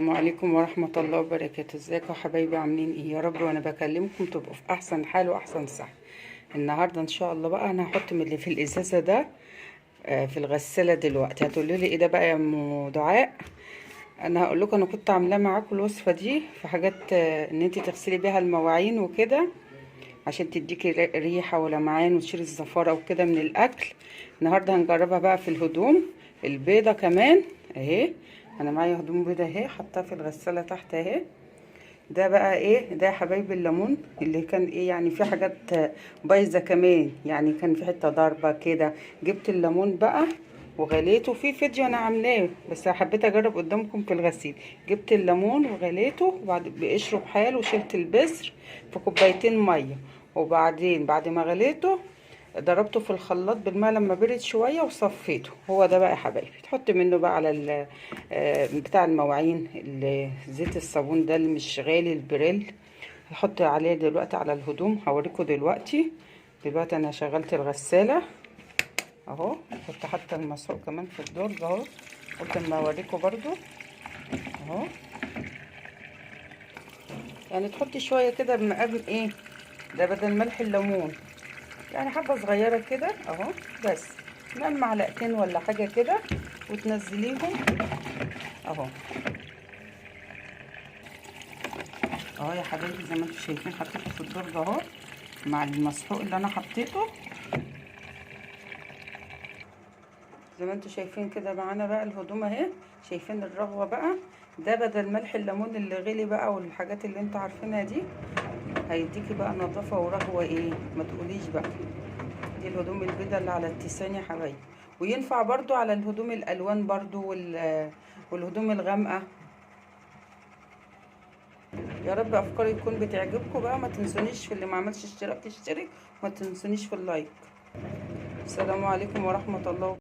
السلام عليكم ورحمة الله وبركاته. ازيكم يا حبايبي؟ عاملين ايه؟ يا رب وانا بكلمكم تبقوا في احسن حال واحسن صحة. النهاردة ان شاء الله بقى انا هحط من اللي في الازازة ده في الغسالة دلوقتي. هتقولوا لي ايه ده بقى يا ام دعاء؟ انا هقول لكم، انا كنت عاملاه معاكم الوصفة دي في حاجات ان انت تغسلي بيها المواعين وكده عشان تديكي ريحة ولمعان وتشيلي الزفارة وكده من الاكل. النهاردة هنجربها بقى في الهدوم البيضة كمان اهي. انا معايا هدوم بيضة اهي، حطها في الغسالة تحت اهي. ده بقى ايه ده يا حبايبي؟ الليمون اللي كان ايه يعني في حاجات بايظه كمان، يعني كان في حته ضاربه كده. جبت الليمون بقى وغليته في فيديو انا عاملاه، بس حبيت اجرب قدامكم في الغسيل. جبت الليمون وغليته وبعد بقشره بحال وشلت البذر في كوبايتين ميه، وبعدين بعد ما غليته ضربته في الخلاط بالماء لما برد شويه وصفيته. هو ده بقى يا حبايبي، تحط منه بقى على بتاع المواعين زيت الصابون ده اللي مش غالي، البريل. هحط عليه دلوقتي على الهدوم، هوريكم دلوقتي. انا شغلت الغساله اهو، كنت حاطه المسحوق كمان في الدرج اهو، قلت اما اوريكم برضو اهو. يعني تحطي شويه كده بمقام ايه ده بدل ملح الليمون، يعني حبه صغيره كده اهو، بس نعم معلقتين ولا حاجه كده وتنزليهم اهو. اهو يا حبايبي زي ما انتم شايفين حطيته في الدرج اهو مع المسحوق اللي انا حطيته. زي ما انتم شايفين كده معانا بقى الهدوم اهي، شايفين الرغوه بقى؟ ده بدل ملح الليمون اللي غلي بقى والحاجات اللي انتوا عارفينها دي، هيديكي بقى نظافه ورغوه ايه ما تقوليش بقى. دي الهدوم البيضاء اللي على التيسان يا حبايبي، وينفع برضو على الهدوم الالوان برضو والهدوم الغامقه. يا رب افكاري تكون بتعجبكم بقى. ما تنسونيش في اللي ما عملش اشتراك تشترك، ما تنسونيش في اللايك. السلام عليكم ورحمه الله.